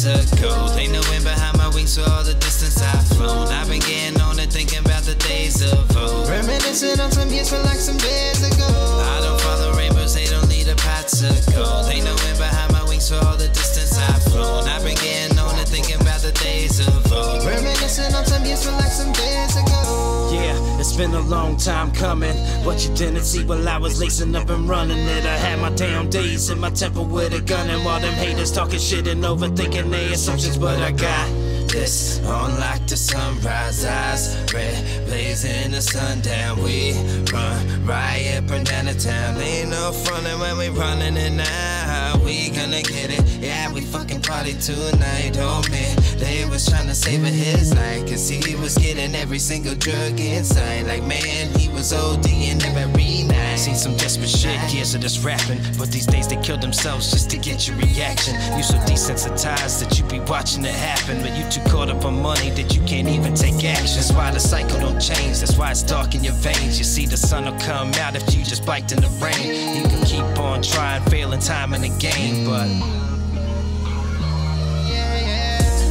to go. Ain't no wind behind my wings for all the distance I've flown. I've been getting on and thinking about the days of old. Reminiscing on some years feel like some days ago. I don't follow rainbows, they don't need a pot to gold. Ain't no wind behind my wings for all the distance I've flown. I've been getting on and thinking about the days of old. Reminiscing on some years feel like some days ago. Yeah, it's been a long time coming, but you didn't see while I was lacing up and running it. I had my damn days in my temple with a gun, and while them haters talking shit and overthinking their assumptions, but I got this on like the sunrise, eyes red, blazing the sundown. We run riot, burn down the town. Ain't no frontin' when we running it now. We gonna get it, yeah, we fucking party tonight. Oh man, they was trying to save his life, cause he was getting every single drug inside. Like man, he was ODing every night. Seen some desperate shit, years of this rapping, but these days they kill themselves just to get your reaction. You so desensitized that you be watching it happen, but you too caught up on money that you can't even take action. That's why the cycle don't change, that's why it's dark in your veins. You see the sun will come out if you just biked in the rain. You can keep on trying, failing time in the game, but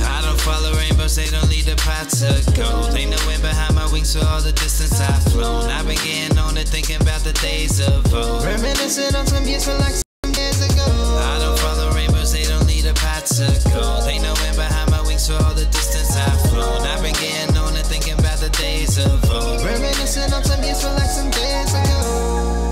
I don't follow rainbows, they don't lead the pot to gold. Ain't no wind behind my wings for all the distance I've flown. I've been getting on and thinking about the days of old. Reminiscing on some years feel like some years ago. I don't follow rainbows, they don't lead the pot to gold. Ain't no wind behind my wings for all the distance I've flown. I've been getting on and thinking about the days of old. Reminiscing on some years feel like some days ago.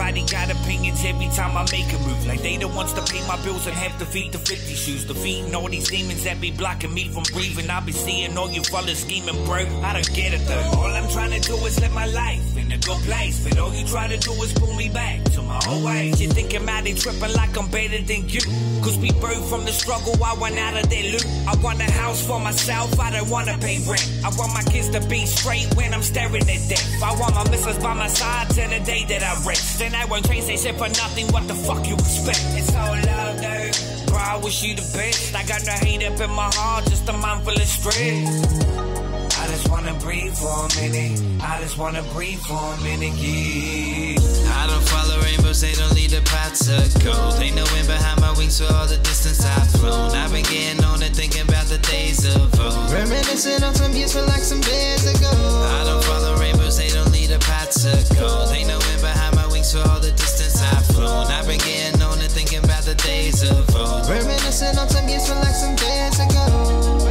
everybody got opinions every time I make a move. Like they the ones to pay my bills and have to feed the 50 shoes. Defeating all these demons that be blocking me from breathing. I be seeing all you fellas scheming, bro. I don't get it though. All I'm trying to do is live my life in a good place, but all you try to do is pull me back to my old ways. You thinking about it tripping like I'm better than you, cause we birthed from the struggle. I want out of their loot. I want a house for myself, I don't wanna pay rent. I want my kids to be straight when I'm staring at death. I want my missus by my side till the day that I rest. Then I won't change that shit for nothing, what the fuck you expect? It's all love though, bro, I wish you the best. I got no hate up in my heart, just a mind full of stress. I just wanna breathe for a minute. I just wanna breathe for a minute, yeah. I don't follow rainbows, they don't lead the path to gold. Ain't no wind behind my wings for all the distance I've flown. I've been getting on and thinking about the days of old. Reminiscing on some years feel like some days ago. I don't follow rainbows, they don't lead the path to gold. Ain't no wind behind my wings for all the distance I've flown. I've been getting on and thinking about the days of old. Reminiscing on some years feel like some days ago.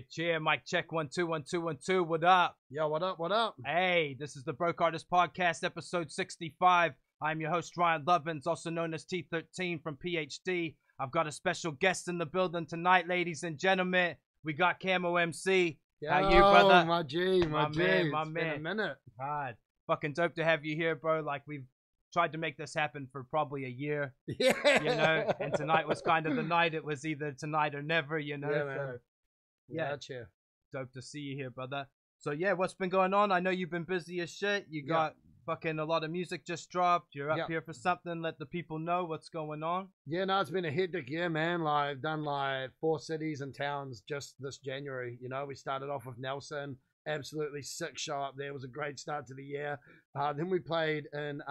Cheer. Mic check, 1 2 1 2 1 2. What up? Yo, what up? What up? Hey, this is the Broke Artist Podcast, episode 65. I'm your host, Ryan Lovins, also known as T13 from PhD. I've got a special guest in the building tonight, ladies and gentlemen. We got Camo MC. Yo, how you, brother? My G. My man. It's been a minute. God, fucking dope to have you here, bro. Like, we've tried to make this happen for probably a year. Yeah. You know, and tonight was kind of the night. It was either tonight or never, you know. Yeah, man. So, yeah, Gotcha. dope to see you here, brother. So yeah, what's been going on? I know you've been busy as shit. You got fucking a lot of music just dropped. You're up here for something. Let the people know what's going on. Yeah, no, it's been a hectic year, man. Like, I've done like 4 cities and towns just this January. You know, we started off with Nelson. Absolutely sick show up there. It was a great start to the year. Then we played in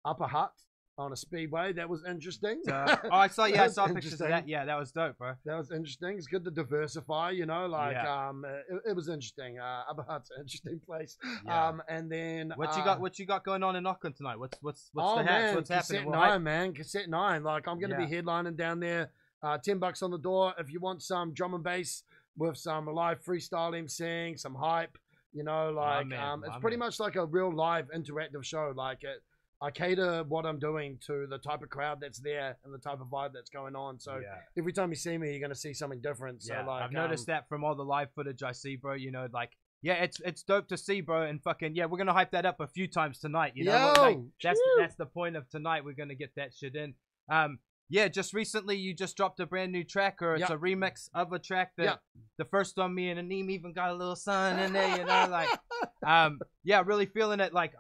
Upper Hutt on a speedway. That was interesting. I saw pictures of that. Yeah, that was dope, bro. That was interesting. It's good to diversify, you know, like it was interesting. Upper Hutt's an interesting place. And then what you got going on in Auckland tonight? What's the hatch? What's happening? Cassette 9, man. Cassette 9. Like, I'm gonna be headlining down there $10 on the door. If you want some drum and bass with some live freestyle emceeing, some hype, you know, like it's pretty much like a real live interactive show. Like I cater what I'm doing to the type of crowd that's there and the type of vibe that's going on. So every time you see me, you're gonna see something different. So like, I've noticed that from all the live footage I see, bro. You know, like it's dope to see, bro. And fucking we're gonna hype that up a few times tonight. You know, like, that's the point of tonight. We're gonna get that shit in. Just recently you just dropped a brand new track, or it's a remix of a track that the first on me and Aneem even got a little son in there, you know, like, really feeling it. Like,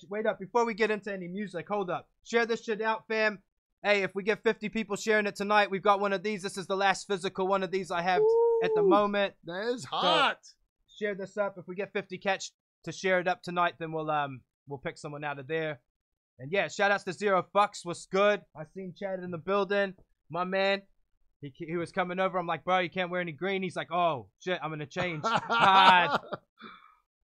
wait up, before we get into any music, hold up, share this shit out, fam. Hey, if we get 50 people sharing it tonight, we've got one of these. This is the last physical one of these I have at the moment. That is hot. So share this up. If we get 50 catch to share it up tonight, then we'll pick someone out of there. And shout outs to Zero Fucks. What's good? I seen Chad in the building. My man, he was coming over. I'm like, bro, you can't wear any green. He's like, oh shit, I'm gonna change. God.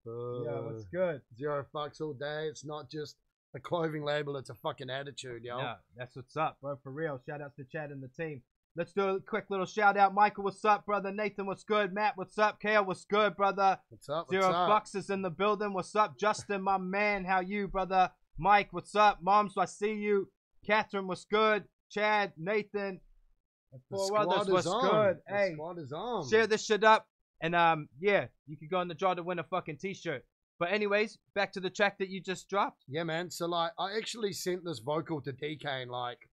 What's good? Zero Fucks all day. It's not just a clothing label, it's a fucking attitude, yo. Yeah, that's what's up, bro. For real. Shout outs to Chad and the team. Let's do a quick little shout out. Michael, what's up, brother? Nathan, what's good? Matt, what's up? Kale, what's good, brother? What's up? Zero Fucks is in the building. What's up? Justin, my man, how you, brother? Mike, what's up? Moms, I see you. Catherine, what's good? Chad, Nathan, and four others, what's good? Hey, squad is on. Share this shit up, and you can go in the draw to win a fucking t-shirt. But anyways, back to the track that you just dropped. Yeah, man. So like, I actually sent this vocal to DK like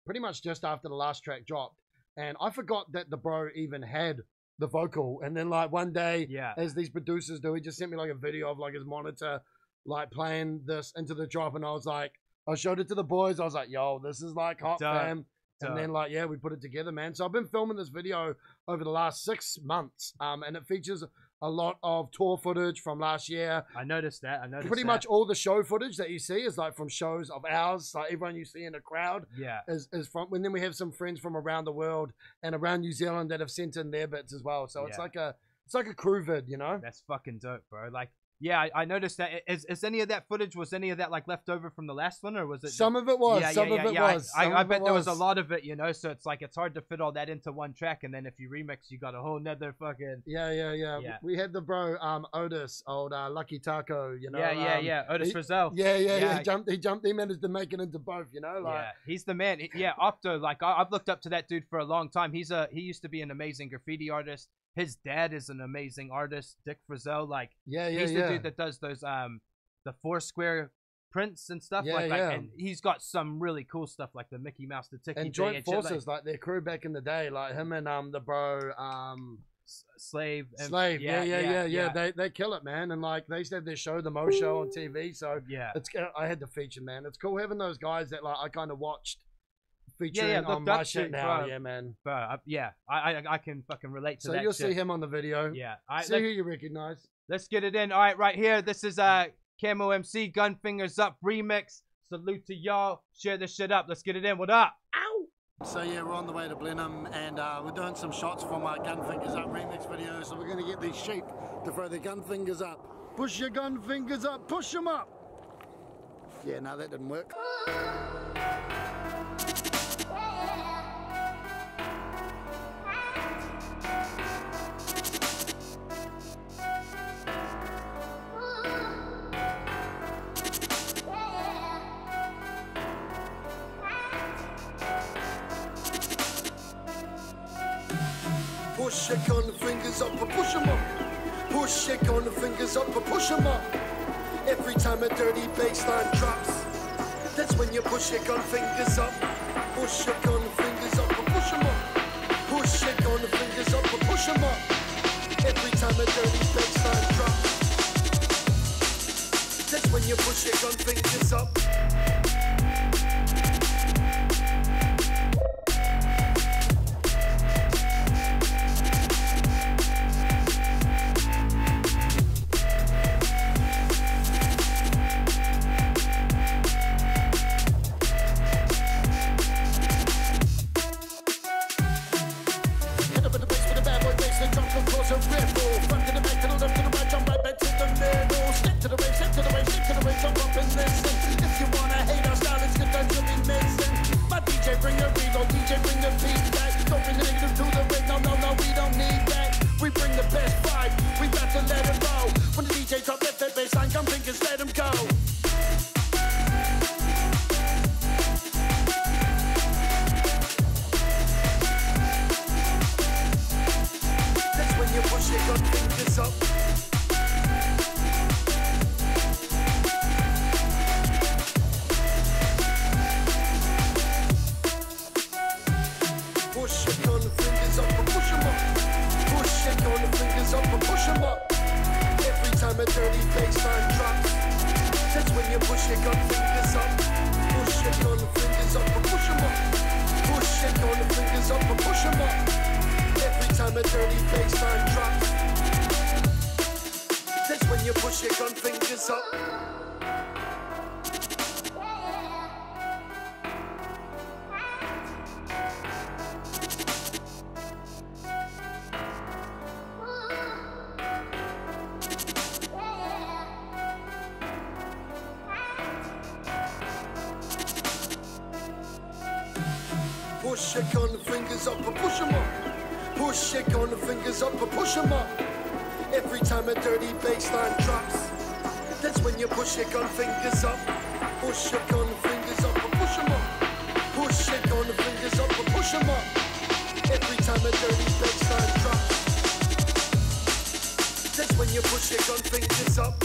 pretty much just after the last track dropped, and I forgot that the bro even had the vocal. And then like one day, as these producers do, he just sent me like a video of like his monitor, like playing this into the drop, and I was like, I showed it to the boys. I was like, yo, this is like hot, fam. And then like, we put it together, man. So I've been filming this video over the last 6 months, and it features a lot of tour footage from last year. I noticed that. Pretty much all the show footage that you see is like from shows of ours. Like everyone you see in the crowd is from. And then we have some friends from around the world and around New Zealand that have sent in their bits as well. So it's like a crew vid, you know. That's fucking dope, bro. Like, I noticed that. Is any of that footage, was any of that like left over from the last one, or was it? Some of it was. Some of it was. I bet there was a lot of it, you know. So it's like it's hard to fit all that into one track, and then if you remix, you got a whole nother fucking. Yeah. We had the bro Otis, old Lucky Taco, you know. Otis Frizzell. He jumped. He managed to make it into both, you know. Like, he's the man. Opto. Like I've looked up to that dude for a long time. He used to be an amazing graffiti artist. His dad is an amazing artist, Dick Frizzell. Like, he's the dude that does those the Foursquare prints and stuff. And he's got some really cool stuff like the Mickey Mouse, the Tiki and Joint Forces, like their crew back in the day, like him and the bro Slave. They kill it, man. And like they used to have their show, the Mo Show, on TV. So I had to feature, man. It's cool having those guys that like I kind of watched. Featuring on my shit now, man. Bro, I can fucking relate to that. So you'll see him on the video. See who you recognize. Let's get it in. All right here. This is Camo MC Gun Fingers Up remix. Salute to y'all. Share this shit up. Let's get it in. What up? Ow! So we're on the way to Blenheim, and we're doing some shots for my Gun Fingers Up remix video. So we're gonna get these sheep to throw their gun fingers up. Push your gun fingers up. Push them up. Yeah, no, that didn't work. Push your gun fingers up and push them up. Push your gun fingers up and push them up. Every time a dirty bassline drops, that's when you push your gun fingers up. Push your gun fingers up and push them up. Push your gun fingers up and push them up. Every time a dirty bassline drops, that's when you push your gun fingers up. If you wanna hate baseline, gun fingers, let them go. That's when you push your gun fingers up. Push your gun fingers up and push 'em up. Push your gun fingers up and push 'em up. Every time a dirty bassline drops, that's when you push your gun fingers up. Push your gun fingers up and push 'em up. Push your gun fingers up and push 'em up. Every time a dirty bassline drops, that's when you push your gun fingers up. Push your gun fingers up and push 'em up. Push your gun fingers up and push 'em up. Every time a dirty bassline drops, that's when you push your gun fingers up. Push your gun fingers up and push 'em up. Push your gun fingers up and push 'em up. Every time a dirty bassline drops, that's when you push your gun fingers up.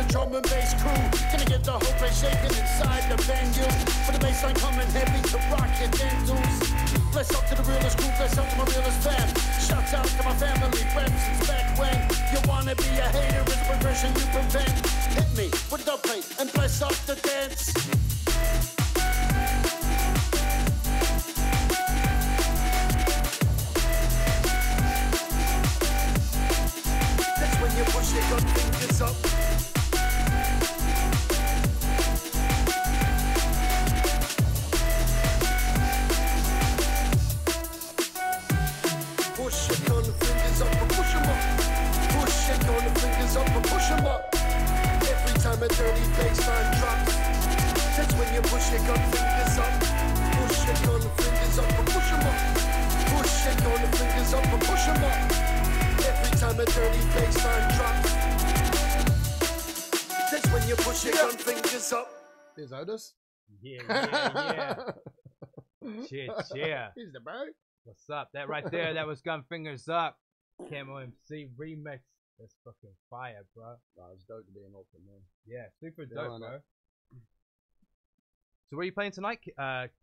Drum and bass crew, gonna get the whole place shaking inside the venue. For the bassline coming heavy to rock your dentals. Bless up to the realest crew, bless up to my realest fan. Shouts out to my family, friends, since back when. You wanna be a hater, it's progression you prevent. Hit me with a dub plate and bless up the dance. That's when you push your gun fingers up. Push your gun fingers up and push 'em up. Push your gun fingers up and push 'em up. Every time a dirty bassline drops, that's when you push your gun fingers up. Push your gun fingers up and push 'em up. Push your gun fingers up and push 'em up. Every time a dirty bassline drops, that's when you push your gun fingers up. There's Otis. Yeah. Yeah. He's the bro. What's up? That right there, that was Gun Fingers Up. Camo MC remix. That's fucking fire, bro. Nah, it's dope to be in Auckland, man. Yeah, super Yeah, dope, bro. So where are you playing tonight?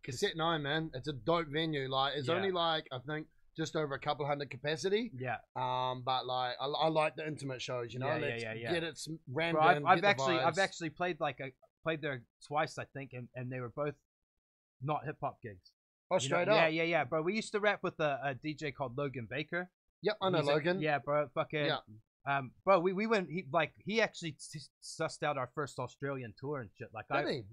Cassette 9, man. It's a dope venue. Like, it's only like, I think, just over a couple hundred capacity. Yeah. But like, I like the intimate shows, you know. Yeah. Get it random. Bro, I've actually played played there twice, I think, and they were both not hip hop gigs. Oh, straight up. Yeah, bro. We used to rap with a DJ called Logan Baker. Yep, I know Logan. Yeah, bro. Fucking. Yeah. Bro, we went. He actually sussed out our first Australian tour and shit. Like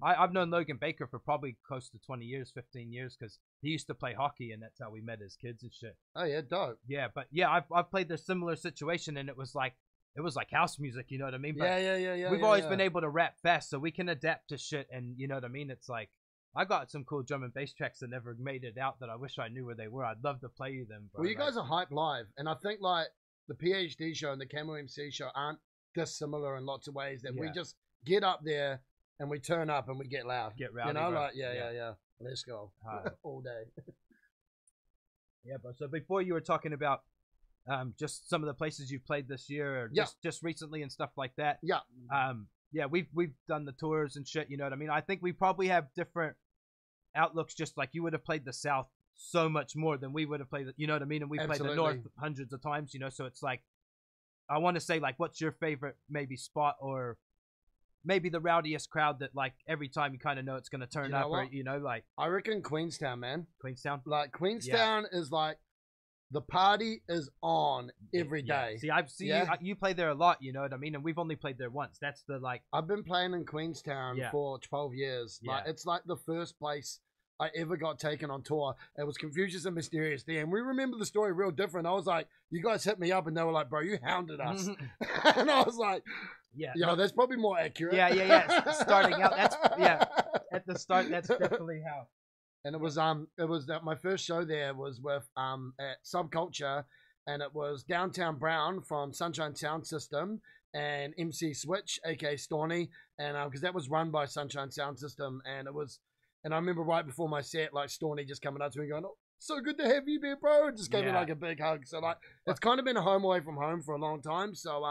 I've known Logan Baker for probably close to 20 years, 15 years, because he used to play hockey, and that's how we met as kids and shit. Oh yeah, dope. Yeah, but yeah, I've played this similar situation, and it was like house music, you know what I mean? But yeah. We've always been able to rap fast, so we can adapt to shit, and you know what I mean? It's like, I got some cool drum and bass tracks that never made it out that I wish I knew where they were. I'd love to play them, bro. Well, you guys are hype live, and I think like the PhD show and the Camo MC show aren't dissimilar in lots of ways. That we just get up there and we turn up and we get loud. Get rowdy, you know, bro. like yeah. Let's go all day. Yeah, bro. So before you were talking about just some of the places you've played this year, or just recently and stuff like that. Yeah. Yeah, we've done the tours and shit, you know what I mean? I think we probably have different outlooks, just like you would have played the South so much more than we would have played, you know what I mean? And we played the North hundreds of times, you know, so it's like, I want to say, like, what's your favorite maybe spot, or maybe the rowdiest crowd that, like, every time you kind of know it's going to turn up, or, you know, like... I reckon Queenstown, man. Queenstown? Like, Queenstown is like, the party is on every day. See, I've seen you play there a lot, you know what I mean? And we've only played there once. That's the, like... I've been playing in Queenstown for 12 years. Like, it's like the first place I ever got taken on tour. It was Confucius and Mysterious D, and we remember the story real different. I was like, you guys hit me up, and they were like, bro, you hounded us. And I was like, yeah, yo, that's probably more accurate. Yeah. Starting out, that's at the start, that's definitely how. And it was that my first show there was with at Subculture, and it was Downtown Brown from Sunshine Sound System and MC Switch, aka Storny, and because that was run by Sunshine Sound System, and I remember right before my set, like Storny just coming up to me going, "Oh, so good to have you there, bro." Just gave me like a big hug. So like, it's kind of been a home away from home for a long time. So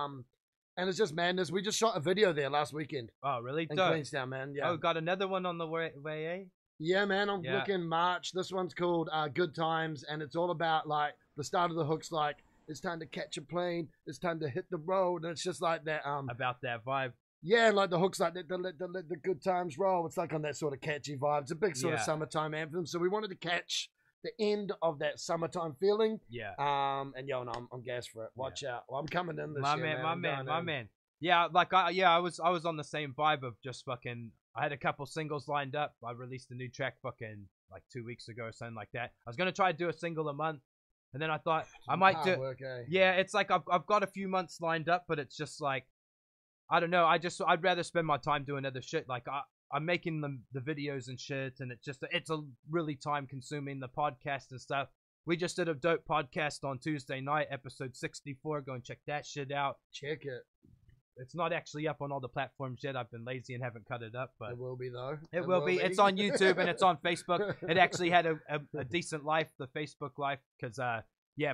and it's just madness. We just shot a video there last weekend. Oh, really? In Queenstown, man. Yeah. Oh, got another one on the way, eh? Yeah, man. I'm looking March. This one's called Good Times, and it's all about like the start of the hook's like, it's time to catch a plane, it's time to hit the road, and it's just like that. About that vibe. Yeah, like the hook's like let the good times roll. It's like on that sort of catchy vibe. It's a big sort of summertime anthem. So we wanted to catch the end of that summertime feeling. Yeah. And yo, no, I'm gassed for it. Watch out. Well, I'm coming in this year, my man. Yeah, like I was on the same vibe of just fucking. I had a couple singles lined up. I released a new track fucking like 2 weeks ago or something like that. I was gonna try to do a single a month, and then I thought I might do. Work, eh? Yeah, it's like I've got a few months lined up, but it's just like I don't know. I'd rather spend my time doing other shit. Like I'm making the videos and shit, and it's a really time consuming, the podcast and stuff. We just did a dope podcast on Tuesday night, episode 64. Go and check that shit out. Check it. It's not actually up on all the platforms yet. I've been lazy and haven't cut it up, but it will be though. It will be. It's on YouTube and it's on Facebook. It actually had a decent life, the Facebook life, because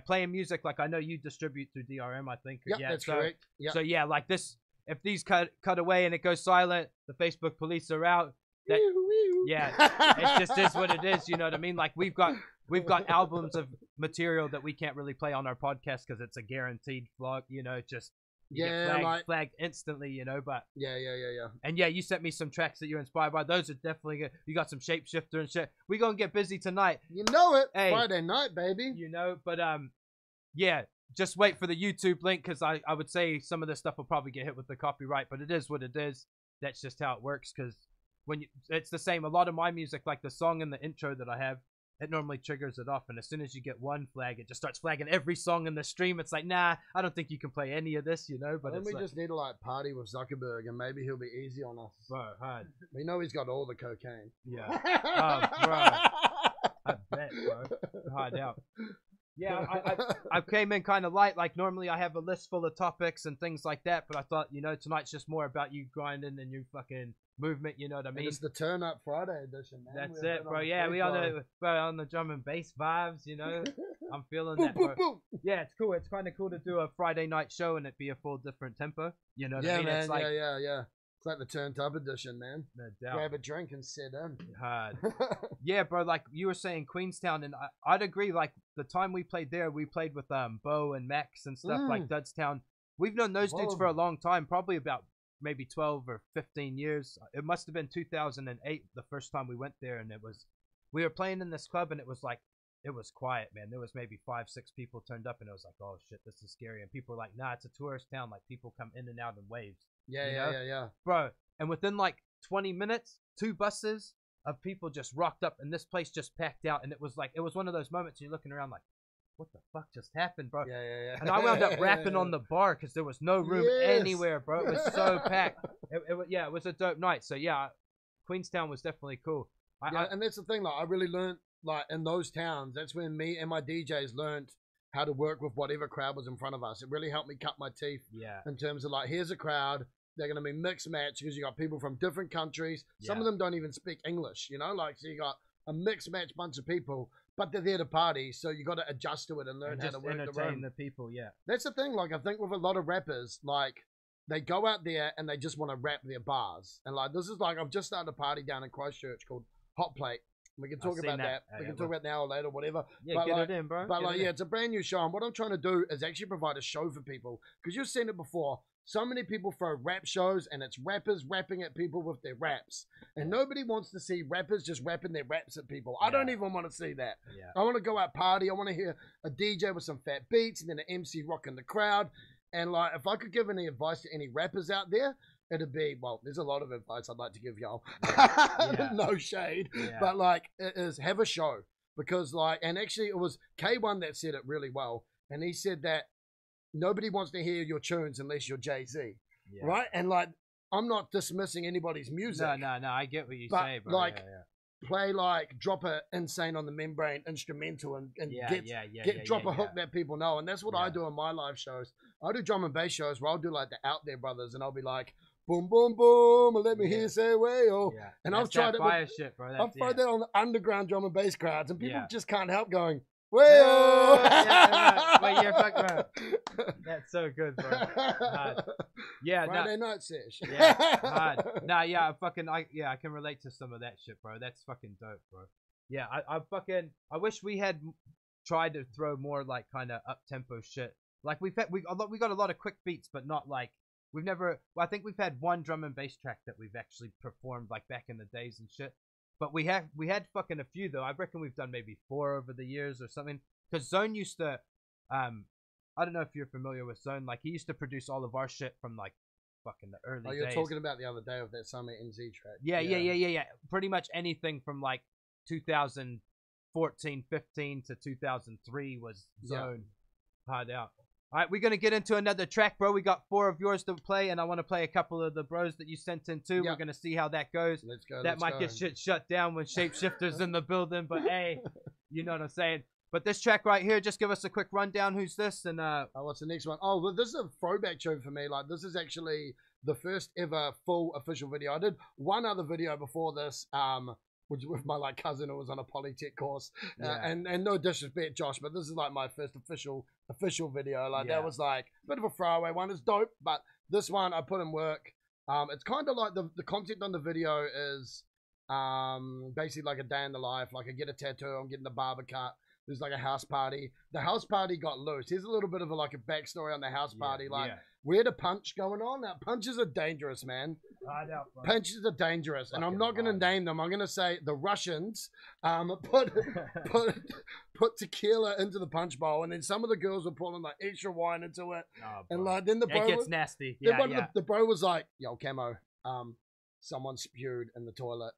playing music, like I know you distribute through DRM, I think. Yep, that's correct. Yep. So yeah, like this, if these cut away and it goes silent, the Facebook police are out. Yeah, it just is what it is. You know what I mean? Like we've got albums of material that we can't really play on our podcast because it's a guaranteed flog. You know, just. Flagged instantly, you know, but yeah. And yeah, you sent me some tracks that you're inspired by. Those are definitely good. You got some Shapeshifter and shit. We gonna get busy tonight. You know it. Hey, Friday night, baby. You know, but yeah, just wait for the YouTube link because I would say some of this stuff will probably get hit with the copyright, but it is what it is. That's just how it works because it's the same. A lot of my music, like the song and the intro that I have, it normally triggers it off, and as soon as you get one flag, it just starts flagging every song in the stream. It's like, nah, I don't think you can play any of this, you know. But then we like, just need to like party with Zuckerberg, and maybe he'll be easy on us. Bro, hard. We know he's got all the cocaine. Yeah. Oh, bro. I bet, bro. Hard out. Yeah, I came in kind of light. Like normally I have a list full of topics and things like that, but I thought, you know, tonight's just more about you grinding and you fucking movement. You know what I mean? And it's the Turn Up Friday edition, man. That's it, bro. Yeah, we on the drum and bass vibes. You know, I'm feeling that, bro. Yeah, it's cool. It's kind of cool to do a Friday night show and it be a full different tempo. You know what I mean? Man, it's like, yeah. It's like the Turned Up edition, man. No doubt. Grab a drink and sit in. Hard. Yeah, bro. Like you were saying, Queenstown, and I'd agree. Like the time we played there, we played with Bo and Max and stuff like Dudstown. We've known those dudes for a long time, probably about maybe 12 or 15 years. It must have been 2008 the first time we went there, and we were playing in this club, and it was quiet, man. There was maybe 5-6 people turned up, and it was like, oh shit, this is scary. And people were like, nah, it's a tourist town. Like people come in and out in waves. Yeah. Bro, and within like 20 minutes, 2 buses of people just rocked up, and this place just packed out. And it was one of those moments you're looking around like, what the fuck just happened, bro? Yeah. And I wound up rapping on the bar because there was no room anywhere, bro. It was so packed. It was a dope night. So yeah, Queenstown was definitely cool. And that's the thing. Like I really learned like in those towns. That's when me and my DJs learned how to work with whatever crowd was in front of us. It really helped me cut my teeth. Yeah. In terms of like, here's a crowd. They're going to be mixed match because you got people from different countries. Some of them don't even speak English, you know, like, so you got a mixed match bunch of people, but they're there to party. So you got to adjust to it and learn how to work the room. The people. Yeah. That's the thing. Like, I think with a lot of rappers, like they go out there and they just want to rap their bars. And like, this is like, I've just started a party down in Christchurch called Hot Plate. We can talk about that. We can talk about now or later, whatever. Yeah, but get like, it in, bro. But like, yeah, it's a brand new show. And what I'm trying to do is actually provide a show for people. Because you've seen it before. So many people throw rap shows and it's rappers rapping at people with their raps. And nobody wants to see rappers just rapping their raps at people. I don't even want to see that. Yeah. I want to go out party. I want to hear a DJ with some fat beats and then an MC rocking the crowd. And like, if I could give any advice to any rappers out there, it'd be, well, there's a lot of advice I'd like to give y'all. Yeah. No shade. Yeah. But like, it is have a show. Because like, and actually it was K1 that said it really well. And he said that nobody wants to hear your tunes unless you're Jay-Z. Yeah. Right? And like, I'm not dismissing anybody's music. No, I get what you but say, bro. like, play like, drop a Insane on the Membrane instrumental and drop a hook that people know. And that's what I do on my live shows. I do drum and bass shows where I'll do like the Out There Brothers and I'll be like, boom, boom, boom, and let me hear you say way, oh. Yeah. And I've tried it shit, bro. I've tried that on the underground drum and bass crowds, and people Yeah. just can't help going, way, oh. Wait, you're fucking right. That's so good, bro. Yeah, Friday night sesh. Yeah, I can relate to some of that shit, bro. That's fucking dope, bro. Yeah, I wish we had tried to throw more like kind of up tempo shit. Like we got a lot of quick beats, but not like we've never. Well, I think we've had one drum and bass track that we've actually performed like back in the days and shit. But we had fucking a few though. I reckon we've done maybe 4 over the years or something. Because Zone used to, I don't know if you're familiar with Zone. Like he used to produce all of our shit from like fucking the early days. Oh, you're talking about the other day of that Summer NZ track. Yeah. Pretty much anything from like 2014, 15 to 2003 was Zone. Hard out. All right, we're going to get into another track, bro. We got 4 of yours to play, and I want to play a couple of the bros that you sent in, too. Yep. We're going to see how that goes. Let's go. That might get shit shut down when Shapeshifter's in the building, but hey, you know what I'm saying. But this track right here, just give us a quick rundown. Who's this? And what's the next one? Oh, well, this is a throwback tune for me. Like, this is actually the first ever full official video. I did one other video before this, which with my like cousin who was on a Polytech course, and no disrespect, Josh, but this is like my first official video. Like that was like a bit of a throwaway one. It's dope, but this one I put in work. It's kind of like the concept on the video is basically like a day in the life. Like I get a tattoo, I'm getting the barber cut. There's like a house party. The house party got loose. Here's a little bit of a backstory on the house party. We had a punch going on. Now punches are dangerous, man. Punches are dangerous, and I'm not going to name them. I'm going to say the Russians put tequila into the punch bowl, and then some of the girls were pulling like extra wine into it, and like then the bro gets nasty. The bro was like, "Yo, Camo, someone spewed in the toilet,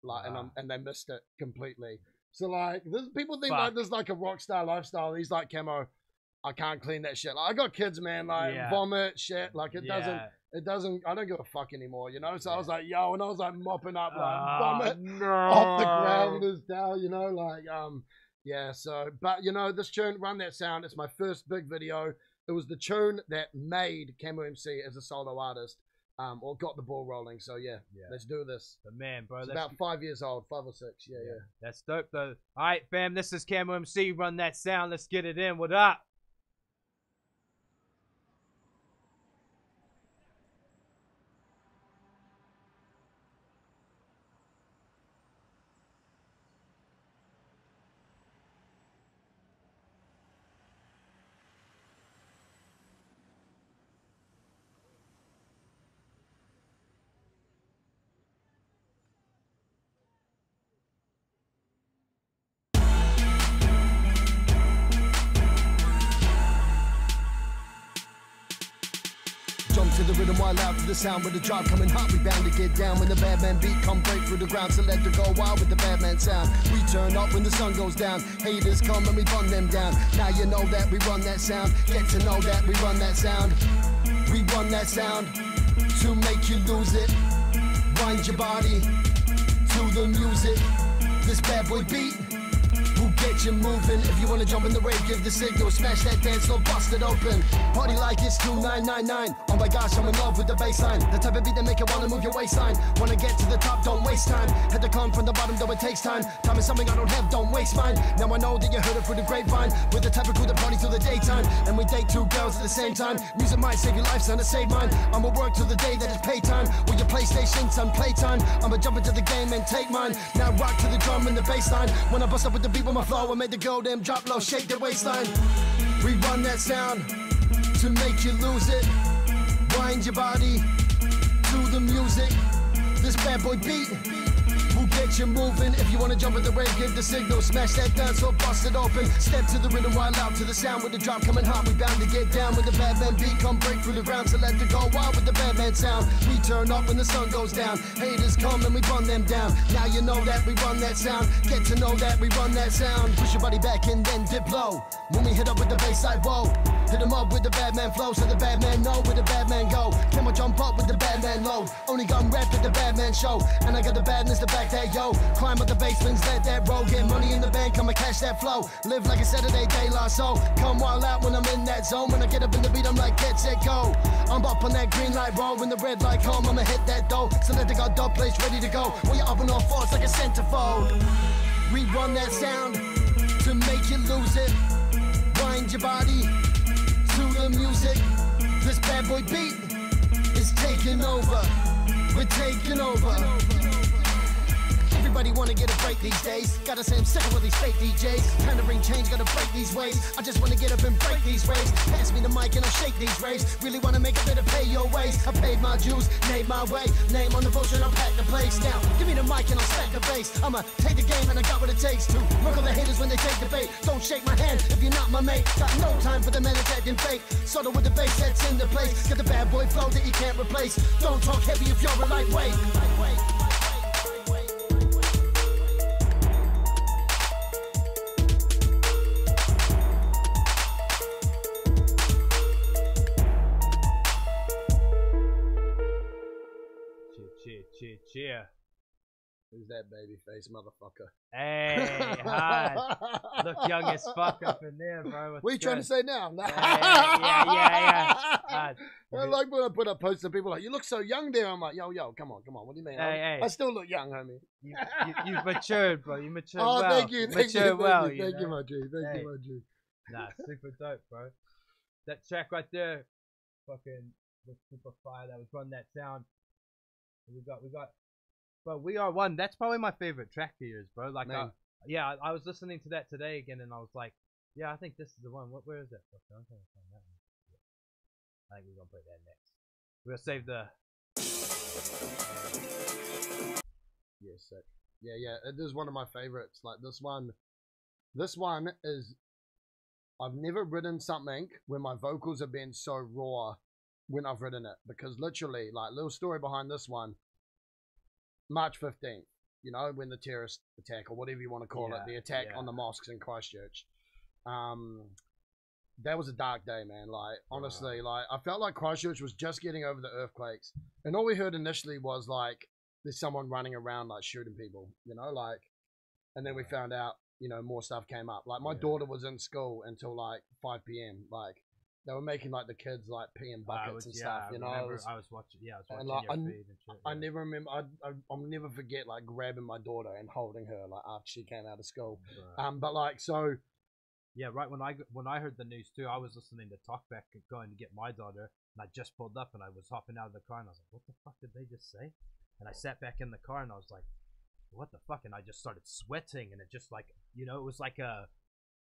and they missed it completely." So like, people think like this is like a rock star lifestyle. He's like, Camo, I can't clean that shit. Like, I got kids, man. Like vomit, shit. Like it doesn't. I don't give a fuck anymore, you know. So I was like, yo, and I was like mopping up like vomit off the ground as down, you know, like yeah. So, but you know, this tune, Run That Sound, it's my first big video. It was the tune that made Camo MC as a solo artist. Or got the ball rolling. So yeah, let's do this. The man, bro. It's about 5 years old, 5 or 6. Yeah. That's dope, though. All right, fam. This is Camo MC. Run That Sound. Let's get it in. What up? To the rhythm while out to the sound with the drop coming hot, we bound to get down when the bad man beat come break through the ground. So let the go wild with the bad man sound. We turn up when the sun goes down. Haters come and we run them down. Now you know that we run that sound. Get to know that we run that sound. We run that sound to make you lose it. Wind your body to the music. This bad boy beat will get you moving. If you wanna jump in the rave, give the signal. Smash that dance floor, bust it open. Party like it's 2999. Oh my gosh, I'm in love with the bassline. The type of beat that make you wanna move your waistline. Wanna get to the top, don't waste time. Had to come from the bottom, though it takes time. Time is something I don't have, don't waste mine. Now I know that you heard it through the grapevine. We're the type of crew that party through the daytime. And we date 2 girls at the same time. Music might save your life, son, to save mine. I'ma work till the day that it's paytime. With your PlayStation, son, playtime. I'ma jump into the game and take mine. Now rock to the drum and the bassline. When I bust up with the beat with my flow, I made the go, them drop low, shake the waistline. We run that sound to make you lose it. Wind your body to the music. This bad boy beat will get get you moving. If you wanna jump at the rave, give the signal. Smash that dance or bust it open. Step to the rhythm while out to the sound. With the drop coming hot, we bound to get down. With the Batman beat, come break through the ground. So let it go wild with the Batman sound. We turn up when the sun goes down. Haters come and we run them down. Now you know that we run that sound. Get to know that we run that sound. Push your body back and then dip low. When we hit up with the bass side, whoa. Hit him up with the Batman flow, so the Batman know where the Batman go. Camo jump up with the Batman load. Only gun rap at the Batman show. And I got the badness to back that, yo. Climb up the basements, let that roll. Get money in the bank, come and cash that flow. Live like a Saturday daylight, so come wild out when I'm in that zone. When I get up in the beat, I'm like, get set, go. I'm up on that green light roll. When the red light come, I'ma hit that dough. So let the got dub place ready to go. When you're up on all fours like a centerfold. We run that sound to make you lose it. Wind your body to the music. This bad boy beat is taking over. We're taking over. Everybody wanna get a break these days. Gotta say I'm sick of all these fake DJs. Time to ring change, gotta break these ways. I just wanna get up and break these raves. Pass me the mic and I'll shake these raves. Really wanna make a bit of pay your ways. I paid my dues, made my way. Name on the poster, I'll pack the place down. Give me the mic and I'll stack the bass. I'ma take the game and I got what it takes to work on the haters when they take the bait. Don't shake my hand if you're not my mate. Got no time for the men acting fake. Subtle with the bass that's in the place. Got the bad boy flow that you can't replace. Don't talk heavy if you're a lightweight. Cheer. Who's that baby face motherfucker? Hey, hi. Look young as fuck up in there, bro. What are you trying to say now? Yeah. I like when I put up posts and people are like, you look so young there. I'm like, yo, come on. What do you mean? Hey. I still look young, homie. You've matured, bro. You matured well. Thank you, Thank you, my G. Thank you, my G. Nah, super dope, bro. That track right there, fucking was super fire. That was Run That Sound. We got. But We Are One. That's probably my favorite track of yours, bro. Like, I was listening to that today again, and I was like, yeah, I think this is the one. Where is that? I'm trying to find that one. I think we're gonna play that next. We're gonna save the. Yeah, sick. Yeah. It is one of my favorites. Like this one is. I've never written something where my vocals have been so raw when I've written it, because literally, like, little story behind this one. March 15th, you know, when the terrorist attack, or whatever you want to call it, the attack on the mosques in Christchurch. That was a dark day, man. Like, honestly, like, I felt like Christchurch was just getting over the earthquakes. And all we heard initially was, like, there's someone running around, like, shooting people, you know, like, and then we found out, you know, more stuff came up. Like, my daughter was in school until, like, 5 p.m. Like, they were making like the kids like pee in buckets and stuff, you know. I was watching your feed and shit. I never remember. I'll never forget like grabbing my daughter and holding her like after she came out of school. Right. But like so. Yeah, right. When I heard the news too, I was listening to Talkback going to get my daughter, and I just pulled up and I was hopping out of the car and I was like, "What the fuck did they just say?" And I sat back in the car and I was like, "What the fuck?" And I just started sweating, and it just like, you know, it was like a.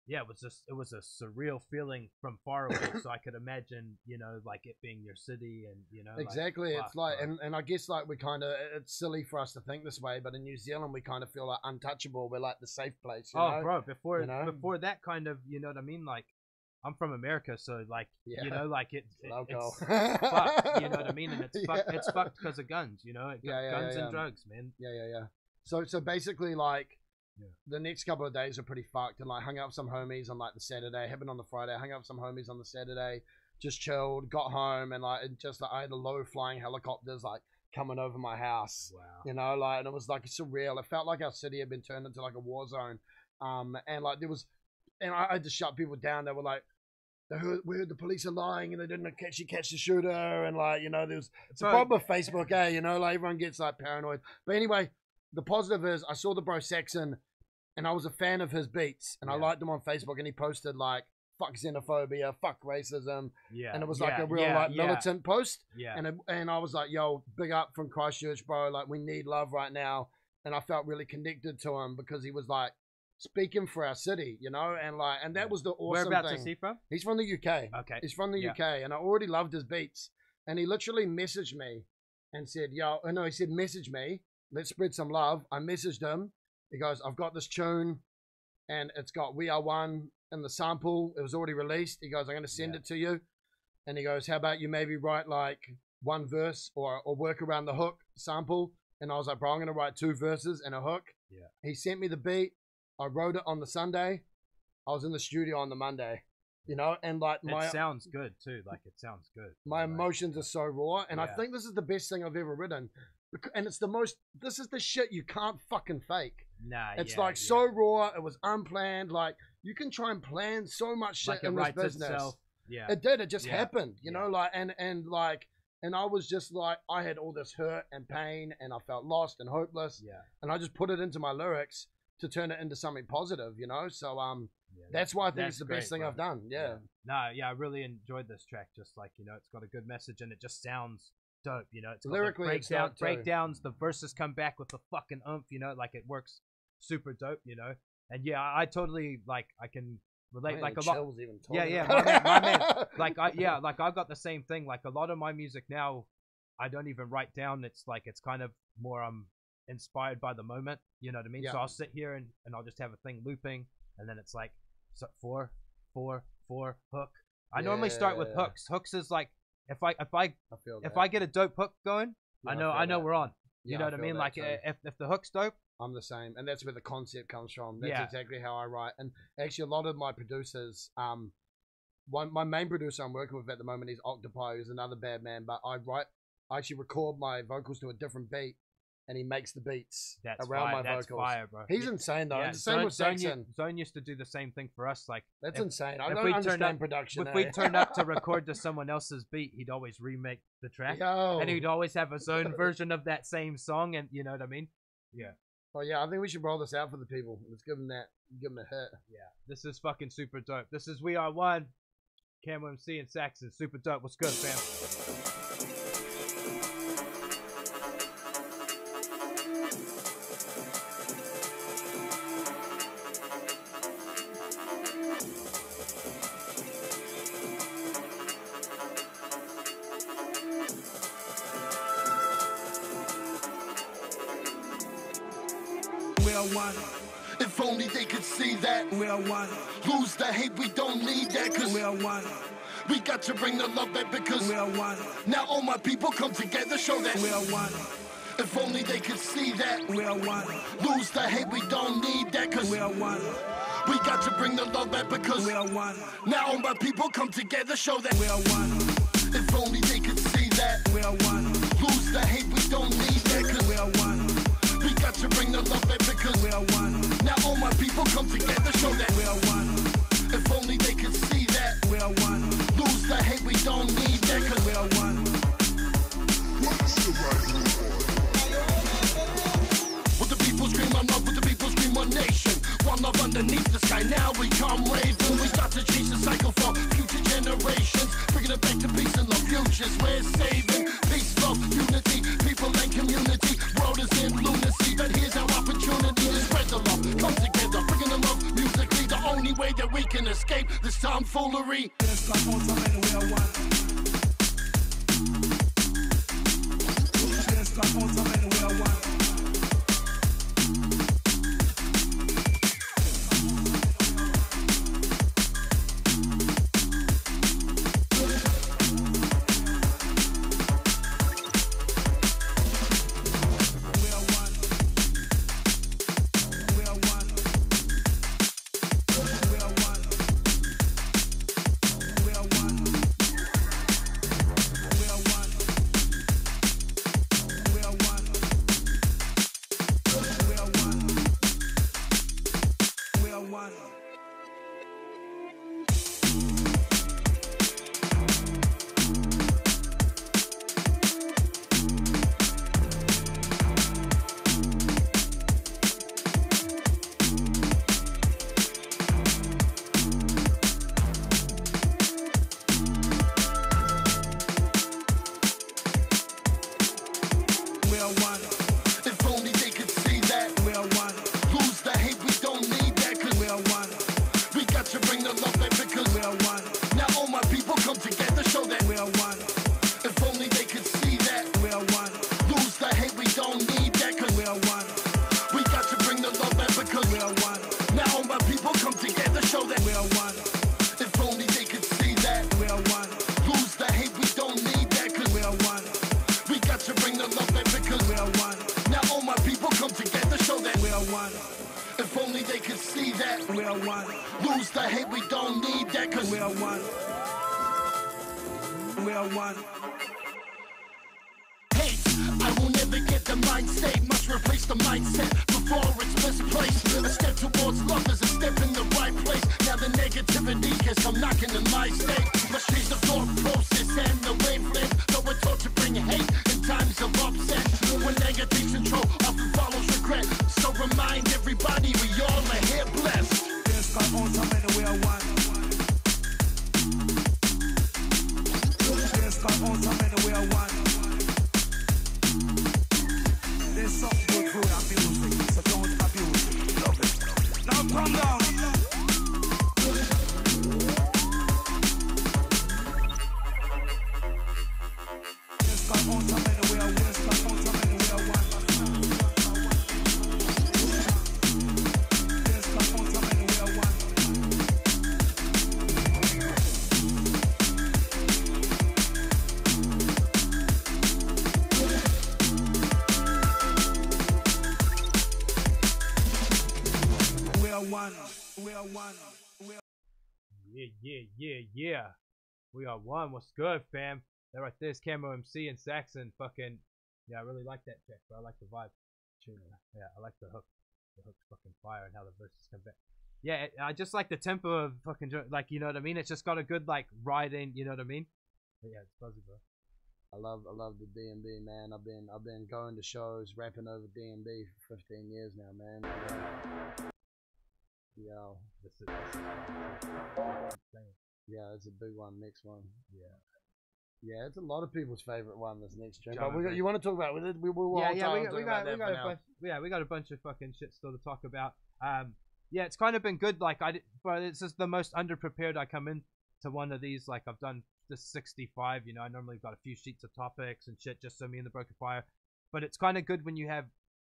Yeah, it was a surreal feeling from far away, so I could imagine, you know, like it being your city, and you know, exactly. Like, it's like, and I guess like we kind of, it's silly for us to think this way, but in New Zealand we kind of feel like untouchable. We're like the safe place. You know? Bro, before that kind of, you know what I mean? Like, I'm from America, so like, you know, like it's fucked, you know what I mean? And it's fucked because of guns, you know, guns and drugs, man. Yeah. So basically, like. Yeah. The next couple of days are pretty fucked, and like hung out with some homies on like the Saturday, happened on the Friday, hung out with some homies on the Saturday, just chilled, got home, and like I had a low flying helicopters like coming over my house. Wow. You know, like, and it was like surreal. It felt like our city had been turned into like a war zone. And like there was, and I had to shut people down. They were like, we heard the police are lying and they didn't actually catch the shooter, and like, you know, it's a problem with Facebook, you know, like everyone gets like paranoid. But anyway, the positive is I saw the bro Saxon. And I was a fan of his beats, and I liked him on Facebook, and he posted like "fuck xenophobia, fuck racism," and it was like a real like militant post. And I was like, "Yo, big up from Christchurch, bro! Like we need love right now." And I felt really connected to him because he was like speaking for our city, you know, and that was the awesome Whereabouts thing. Is he from? He's from the UK. Okay, he's from the UK, and I already loved his beats. And he literally messaged me and said, "Yo," no, he said, "Message me." let's spread some love. I messaged him. He goes, I've got this tune, and it's got We Are One in the sample. It was already released. He goes, I'm going to send it to you. And he goes, how about you maybe write like one verse or work around the hook sample? And I was like, bro, I'm going to write 2 verses and a hook. Yeah. He sent me the beat. I wrote it on the Sunday. I was in the studio on the Monday, you know, and like it sounds good too. Like it sounds good. My emotions are so raw. And I Yeah. think this is the best thing I've ever written. And it's the most, this is the shit you can't fucking fake. Nah, It's yeah, like so raw. It was unplanned. Like you can try and plan so much shit like it in this writes business. itself. Yeah. It did. It just Yeah. happened, you know, like, and I was just like, I had all this hurt and pain and I felt lost and hopeless. Yeah. And I just put it into my lyrics to turn it into something positive, you know? So, that's why I think it's the best thing I've done. Yeah. No, yeah, I really enjoyed this track. Just like, you know, it's got a good message and it just sounds dope, you know. It's got Lyrically, the it's breakdowns, the verses come back with the fucking oomph, you know, like it works super dope, you know. And yeah, I totally like I can relate Man, like a the lot. chills even Yeah, talking yeah, about my man, it. like I got the same thing. Like a lot of my music now, I don't even write down. It's like it's kind of more inspired by the moment. You know what I mean? Yeah. So I'll sit here and I'll just have a thing looping, and then it's like 4, 4, 4 hook. I normally start with Yeah. hooks. Hooks is like if I feel that. if I get a dope hook going, Yeah, I I know feel that. we're on. You Yeah, know I what I feel mean? that Like too. if the hook's dope, I'm the same, and that's where the concept comes from. That's Yeah. exactly how I write. And actually, a lot of my producers, my main producer I'm working with at the moment is Octopi, who's another bad man. But I actually record my vocals to a different beat, and he makes the beats that's around fire. my That's vocals. fire, bro. He's insane though. Yeah, It's the same with Saxon. Zone used to do the same thing for us. Like That's if- insane. I if don't we turn understand up- production. if we turned up to record to someone else's beat, he'd always remake the track, Yo. and he'd always have his own version of that same song. And you know what I mean? Yeah, Oh yeah, I think we should roll this out for the people. Let's give them that. Give them a hit. yeah. This is fucking super dope. This is We Are One, Camo MC and Saxon. Super dope. What's good, fam? We are one, If only they could see that. we are one, Lose the hate, we don't need that. Cause we are one, we got to bring the love back. Because we are one, now all my people come together, show that. we are one, If only they could see that. we are one, Lose the hate, we don't need that. Cause we are one, we got to bring the love back. Because we are one, now all my people come together, show that. we are one, If only they could see that. we are one, Lose the hate, we don't need that. Cause we are one, we got to bring the love back. Because we are one, now all my people come together, show that. we are one, If only they could see that. we are one, Lose the hate, we don't need that. Cause we are one, with the people scream on love, with the people scream on nation. One love underneath the sky, now we come raving. We start to change the cycle for future generations. Bringing it back to peace and love, futures we're saving. Peace, love, unity, people and community. World is in lunacy, but here's our opportunity to spread the love. Come together, bringing the love musically. The only way that we can escape this tomfoolery. just like on time and we are one. Just like on time and we are one. We are one. We are one. We are one. We are one. We are one. We are one. are one. If only they could see that. We are one. Lose the hate, we don't need that. Cause We are one. We are one. hate, I will never get the mind state. Must replace the mindset before it's misplaced. A step towards love is a step in the right place. Now the negativity has come knocking in my state. Must change the thought process and the wavelength. Though we're taught to bring hate in times of upset. When negative control often follows regret. So remind everybody we all are here blessed. Yes, God, on time and we are one. Yes, God, on time and we are one. There's something good for our music, so don't abuse it. Love it. Now calm down. Yes, God, on time and we are one. Yes, God, on time and we are one. Yes, God, on time and we are one. We are one. We are one. We are Yeah. We are one. What's good, fam? That right there's Camo MC and Saxon. Fucking, yeah, I really like that track, bro. I like the vibe. Yeah, I like the hook. The hook's fucking fire and how the verses come back. Yeah, I just like the tempo of fucking, like, you know what I mean? It's just got a good, like, riding, you know what I mean? But yeah, it's buzzy, bro. I love the D&B, man. I've been going to shows, rapping over D&B for 15 years now, man. Yo, This is yeah, it's a big one, next one. yeah. Yeah, it's a lot of people's favorite one, this next tune. John, But you want to talk about it? We will Yeah, all we time got, talk we about got, that we got for a now. bunch. Yeah, we got a bunch of fucking shit still to talk about. Yeah, it's kind of been good. Like but it's just the most underprepared I come in to one of these. Like I've done this 65. You know, I normally got a few sheets of topics and shit, just so me and the Broken Fire. But it's kind of good when you have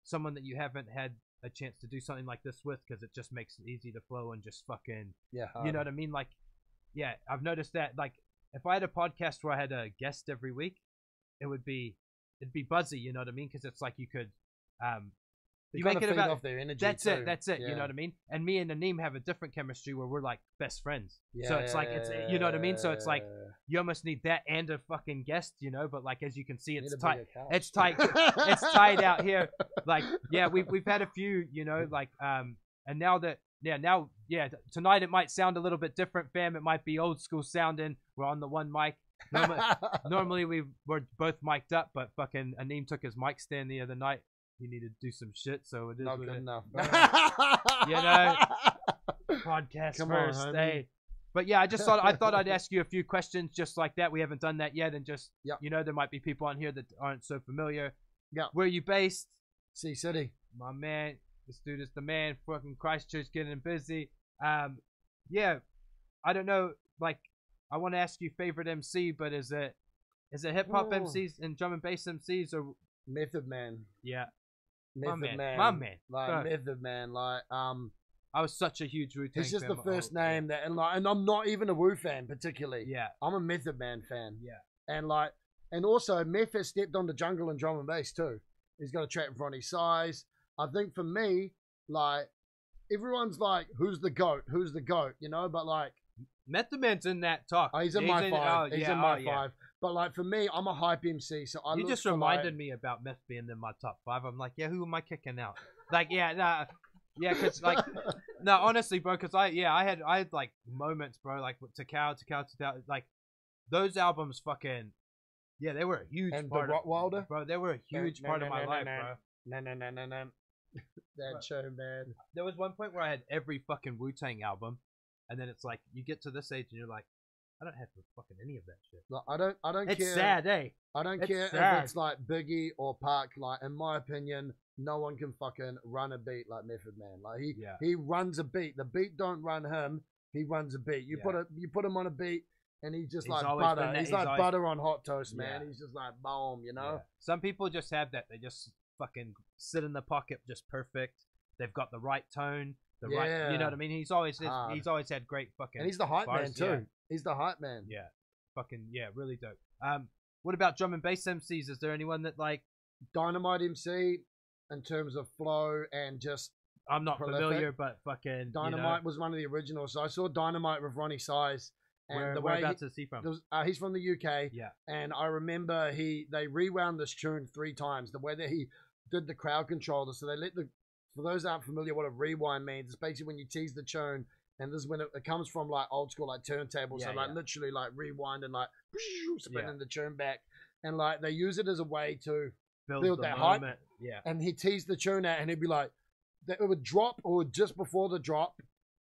someone that you haven't had a chance to do something like this with, because it just makes it easy to flow and just fucking, Yeah, you know what I mean? Like, yeah, I've noticed that. Like, if I had a podcast where I had a guest every week, it'd be buzzy, you know what I mean? Because it's like you could, you make it about off their energy. that's too. it, that's it. You Yeah. know what I mean? And me and Naeem have a different chemistry where we're like best friends. Yeah, So it's like it's, you know what I mean? So it's like you almost need that and a fucking guest, you know. But like as you can see, it's tight. It's tight. It's tight out here. Like yeah, we've had a few, you know, like and now tonight it might sound a little bit different, fam. It might be old school sounding. We're on the one mic. Normally we were both mic'd up, but fucking Aneem took his mic stand the other night. He needed to do some shit, so it is Not what good it- enough. You know, podcast Come on, first, homie. hey. But yeah, I thought I'd ask you a few questions just like that. We haven't done that yet, and just Yep. you know, there might be people on here that aren't so familiar. Yeah. Where are you based? Sea City. My man, this dude is the man. Fucking Christchurch, getting busy. Yeah, I don't know. Like, I want to ask you favorite MC, but is it hip hop Ooh. MCs and drum and bass MCs or Method Man. yeah? Method Man. My man. Like Bro. Method Man. Like I was such a huge Wu-Tang it's just fan. the first name that, and I'm not even a Wu fan particularly. Yeah, I'm a Method Man fan. yeah. And also Meth has stepped on the jungle and drum and bass too. He's got a track in front of his size. I think for me, like everyone's like, who's the goat? Who's the goat? You know, but like Method Man's in that talk. he's in my five. Oh, He's yeah, in my oh, yeah. five. But like for me, I'm a hype MC, so I You look just for, reminded like, me about Meth being in my top 5. I'm like, yeah, who am I kicking out? Like, yeah, nah, yeah, cause like, no, honestly, bro, cause I had like moments, bro, like with Takao, like those albums, fucking, yeah, they were a huge and part the of, Rottweiler. bro. They were a huge part of my life, bro. No. That show, man. There was one point where I had every fucking Wu-Tang album, and then it's like you get to this age and you're like, I don't have fucking any of that shit. Like, I don't It's care. sad, eh? I don't It's care sad. if it's like Biggie or Pac. Like in my opinion, no one can fucking run a beat like Method Man. Like he runs a beat. The beat don't run him. He runs a beat. You put him on a beat, and he's just He's like always butter. been that- He's he's like always- butter on hot toast, man. Yeah. He's just like boom, you know. Yeah. Some people just have that. They just fucking sit in the pocket just perfect. They've got the right tone, the right. You know what I mean? He's always Hard. had great fucking. And he's the hype man bars, too. yeah. He's the hype man. Yeah, fucking yeah, really dope. What about drum and bass MCs? Is there anyone that like? Dynamite MC, in terms of flow and just I'm not prolific. familiar, but fucking Dynamite was one of the originals. So I saw Dynamite with Ronnie Size. And the way whereabouts is he from? He's from the UK. Yeah. And I remember they rewound this tune 3 times. The way that he did the crowd control. So they for those that aren't familiar what a rewind means, it's basically when you tease the tune, and this is when it comes from like old school like turntables. Yeah, so like literally like rewind and like spinning the tune back. And like they use it as a way to build that hype. Yeah. And he teased the tune out and he'd be like, it would drop or just before the drop.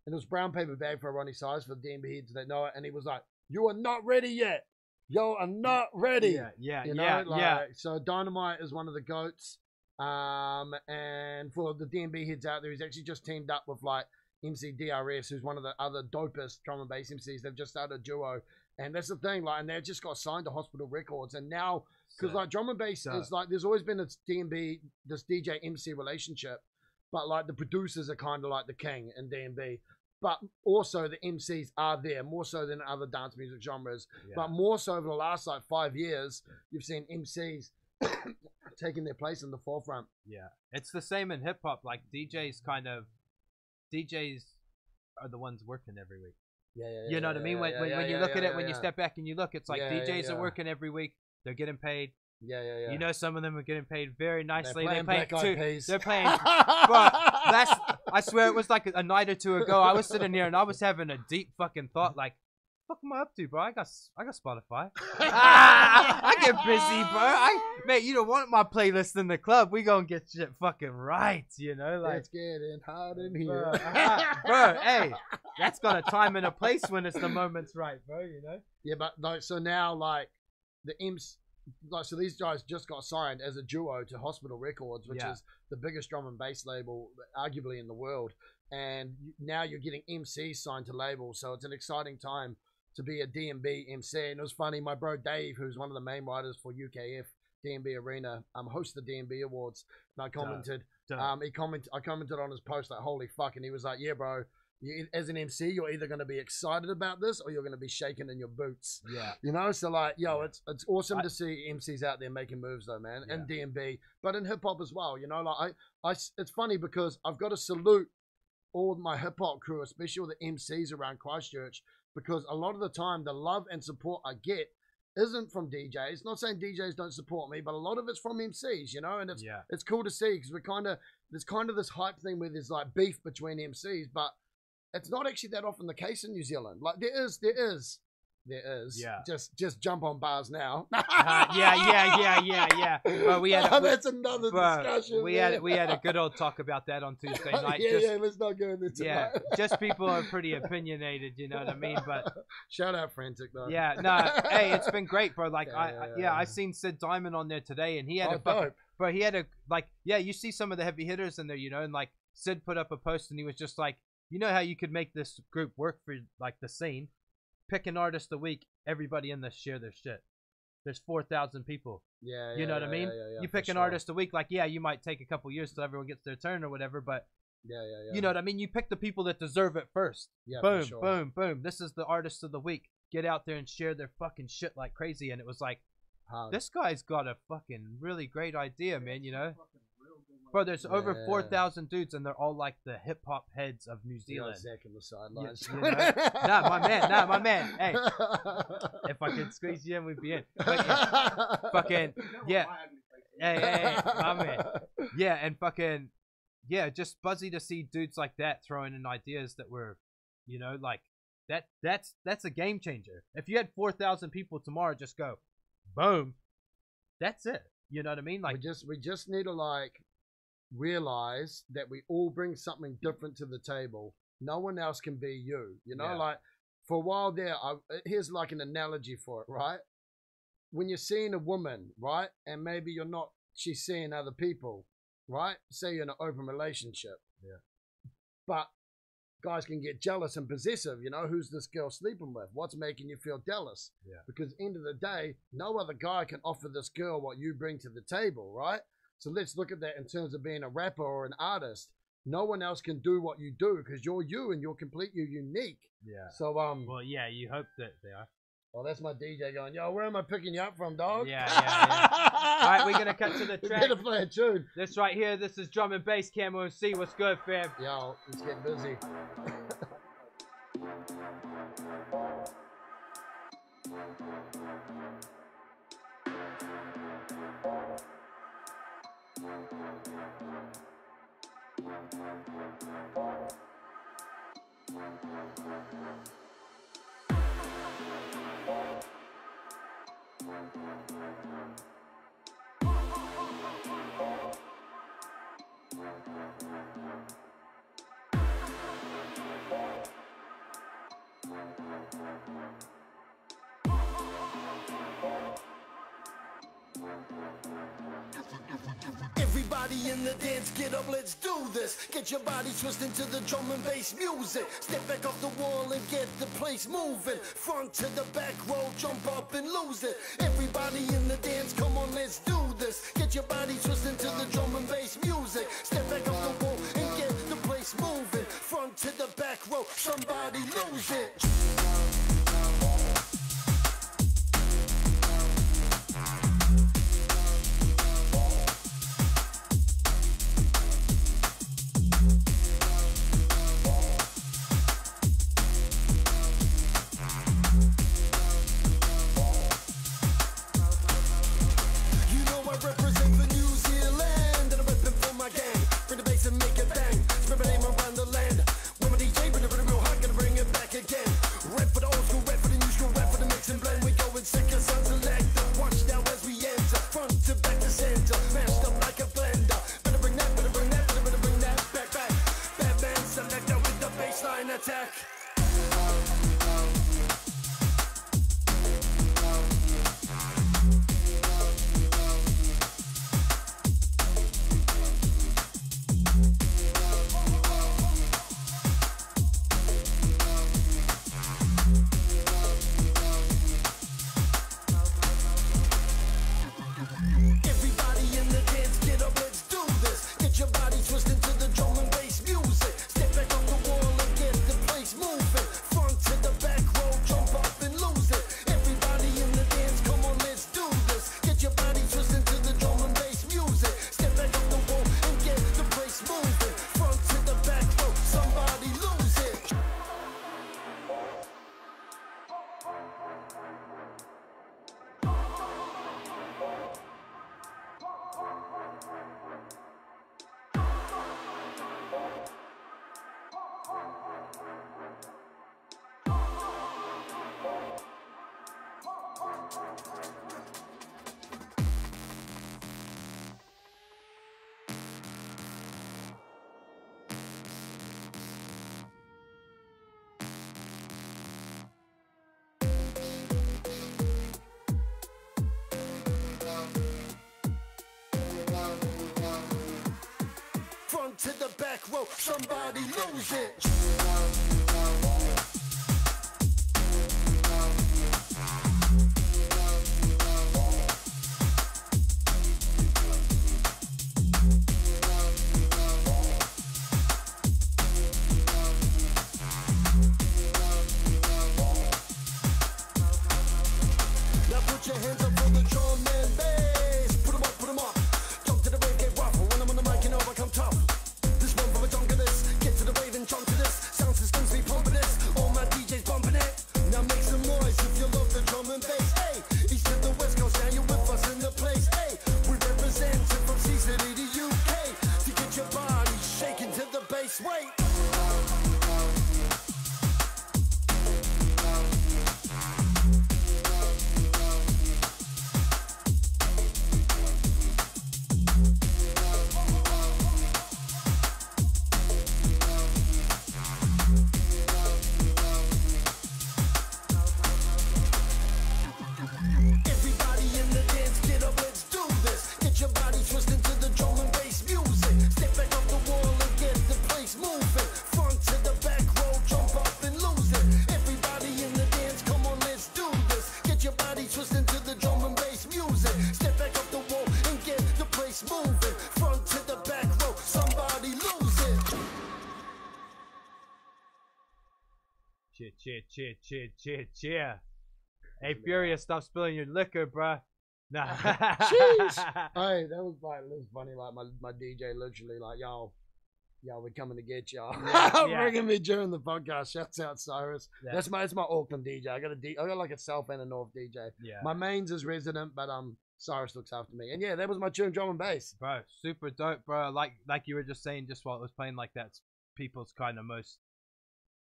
And it was brown paper bag for Ronnie Size for the DMB heads that know it. And he was like, you are not ready yet. You are not ready. So Dynamite is one of the GOATs. And for the DMB heads out there, he's actually just teamed up with like MC DRS, who's one of the other dopest drum and bass MCs. They've just started a duo. And that's the thing, like, and they just got signed to Hospital Records. And now, because like drum and bass is like, there's always been this this DJ MC relationship. But like the producers are kind of like the king in D&B. But also the MCs are there, more so than other dance music genres. Yeah. But more so over the last like 5 years, you've seen MCs taking their place in the forefront. Yeah. It's the same in hip hop. Like DJs are the ones working every week. You know what I mean? When you look at it, when you step back and you look, it's like DJs are working every week. They're getting paid. You know, some of them are getting paid very nicely. They're playing They're playing. But I swear it was like a night or two ago. I was sitting here and I was having a deep fucking thought, like, what am I up to, bro? I got Spotify. I get busy, bro. Mate, you don't want my playlist in the club. We gonna get shit fucking right, you know? Like, it's getting hot in here, bro. Hey, that's got a time and a place when it's the moment's right, bro. You know? Yeah, but like, so now like the imps. Like, so these guys just got signed as a duo to Hospital Records, which is the biggest drum and bass label arguably in the world. And now you're getting MCs signed to labels, so it's an exciting time to be a DMB MC. And it was funny, my bro Dave, who's one of the main writers for UKF DMB Arena, hosts the DMB Awards, and I commented, I commented on his post like, holy fuck, and he was like, yeah, bro. As an MC, you're either going to be excited about this or you're going to be shaking in your boots. Yeah. You know? So, like, it's awesome to see MCs out there making moves, though, man. And DMB, but in hip hop as well. You know, like, it's funny because I've got to salute all my hip hop crew, especially all the MCs around Christchurch, because a lot of the time the love and support I get isn't from DJs. Not saying DJs don't support me, but a lot of it's from MCs, you know? And it's cool to see because there's kind of this hype thing where there's like beef between MCs, but it's not actually that often the case in New Zealand. Like there is. Yeah. Just jump on bars now. Yeah. We had that's another discussion. We had a good old talk about that on Tuesday night. Let's not go into tonight. Yeah, just people are pretty opinionated, you know what I mean? But shout out Frantic though. Yeah, no, hey, it's been great, bro. Like I seen Sid Diamond on there today, and he had you see some of the heavy hitters in there, you know, and like Sid put up a post, and he was just like, you know how you could make this group work for like the scene? Pick an artist a week, everybody in this share their shit. There's 4,000 people. You know what I mean? You pick an artist a week, like, you might take a couple years till everyone gets their turn or whatever, but you know what I mean? You pick the people that deserve it first. Boom, boom, boom. This is the artist of the week. Get out there and share their fucking shit like crazy. And it was like, this guy's got a fucking really great idea, man, you know? Bro, there's over 4,000 dudes, and they're all like the hip hop heads of New Zealand. Zach in the sidelines. You know? Nah, my man. Hey, if I could squeeze you in, we'd be in. But, fucking, Hey, my man. Yeah, and fucking, just buzzy to see dudes like that throwing in ideas that were, you know, like that's a game changer. If you had 4,000 people tomorrow, just go, boom, that's it. You know what I mean? Like we just need to like realize that we all bring something different to the table. No one else can be you, you know? Like for a while there, here's like an analogy for it, right? When you're seeing a woman, right? And maybe she's seeing other people, right? Say you're in an open relationship. But guys can get jealous and possessive, you know? Who's this girl sleeping with? What's making you feel jealous? Because at the end of the day, no other guy can offer this girl what you bring to the table, right? So let's look at that in terms of being a rapper or an artist. No one else can do what you do because you're you and you're completely unique. So well, you hope that they are. Well, that's my DJ going, yo, where am I picking you up from, dog? Yeah. All right, we're gonna cut to the We track. better play a tune. This right here, this is drum and bass. Camo and C. What's good, fam? Yo, let's get busy. Everybody in the dance, get up, let's do this. Get your body twisting to the drum and bass music. Step back off the wall and get the place moving. Front to the back row, jump up and lose it. Everybody in the dance, come on, let's do this. Get your body twisting to the drum and bass music. Step back off the wall and get the place moving. Front to the back row, somebody lose it. To the back row, somebody lose it. Now put your hands up for the drum and bass. Put 'em up, put 'em up. Jump to the rave, get waffle. When I'm on the mic, you know I come tough. This one from a dunk of this. Get to the rave and jump to this. Sound systems be pumping this. All my DJs bumping it. Now make some noise if you love the drum and bass. Hey, east to the west coast, now you with us in the place. Hey, we represent from C City to UK to get your body shaking to the bass. Wait. Cheer. Hey, Furious, stop spilling your liquor, bruh. Nah. Jeez. Hey, that was funny. Like my DJ literally like, yo, we're coming to get y'all. Yeah. Ringing me during the podcast. Shouts out Cyrus. Yeah. That's my Auckland DJ. I got like a South and a North DJ. Yeah. My mains is resident, but Cyrus looks after me. And yeah, that was my tune, drum and bass. Bro, super dope, bro. Like you were just saying, just while it was playing, like that's people's kind of most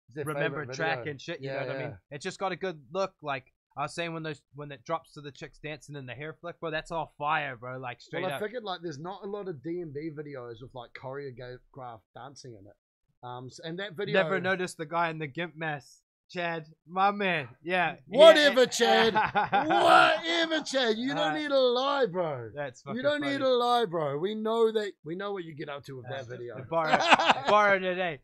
It's their remembered favorite track video. and shit. You Yeah, know what I yeah. mean? It's just got a good look. Like I was saying, when it drops to the chicks dancing in the hair flick, bro, that's all fire, bro. Like straight Well, I up. figured like there's not a lot of D&B videos with like choreographed dancing in it. And that video. Never noticed the guy in the gimp mess. Chad, my man. Yeah. Whatever, Chad. Whatever, Chad. You don't need to lie, bro. That's fucking You don't funny. need to lie, bro. We know what you get up to with that video. Borrow today.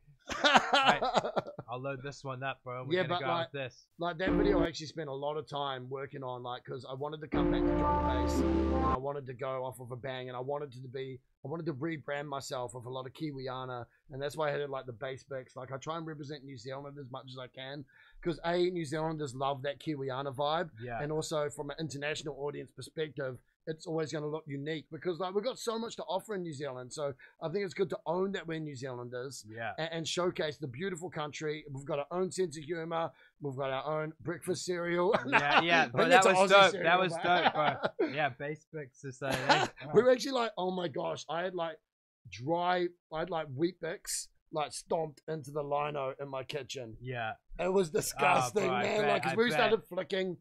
I'll load this one up, bro. We're gonna go with this. Like that video, I actually spent a lot of time working on, like, because I wanted to come back to drum and bass, and I wanted to go off of a bang, and I wanted to rebrand myself with a lot of Kiwiana, and that's why I had like the bass picks. Like I try and represent New Zealand as much as I can, because New Zealanders love that Kiwiana vibe, Yeah. and also from an international audience perspective, it's always going to look unique because like we've got so much to offer in New Zealand. So I think it's good to own that we're New Zealanders, Yeah. and showcase the beautiful country. We've got our own sense of humor. We've got our own breakfast cereal. Yeah, I bro, think that that's an was Aussie dope. cereal, That was but- dope, bro. Yeah, bass picks is We were actually like, oh my gosh, I had like wheat bix like stomped into the lino in my kitchen. Yeah. It was disgusting, bro, I man. bet, Like, cause I we bet. started flicking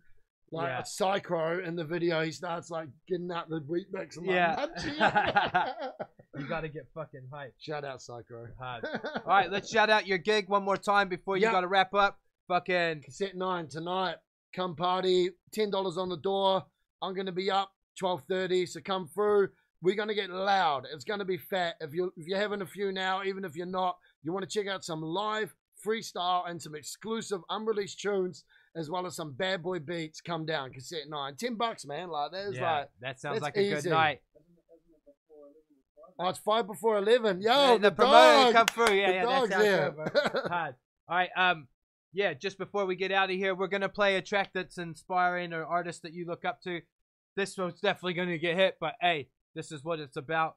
like Yeah. a psycho in the video. He starts like getting out the wheat mix. I'm Yeah. like, "Munchie." You gotta get fucking hyped. Shout out psycho. Hard. All right, let's shout out your gig one more time before you Yep. gotta wrap up. Fucking Cassette 9 tonight. Come party. $10 on the door. I'm gonna be up 12:30. So come through. We're gonna get loud. It's gonna be fat. If you're having a few now, even if you're not, you want to check out some live freestyle and some exclusive unreleased tunes, as well as some bad boy beats. Come down, Cassette 9. $10, man. Like that is like. that sounds that's like a good easy. night. Oh, it's 5 before 11. Yo, Yeah, the promoter dog. come through. Yeah, The yeah, that dog's sounds here. good, bro. Hard. All right, yeah, just before we get out of here, we're gonna play a track that's inspiring or artist that you look up to. This one's definitely gonna get hit, but hey, this is what it's about.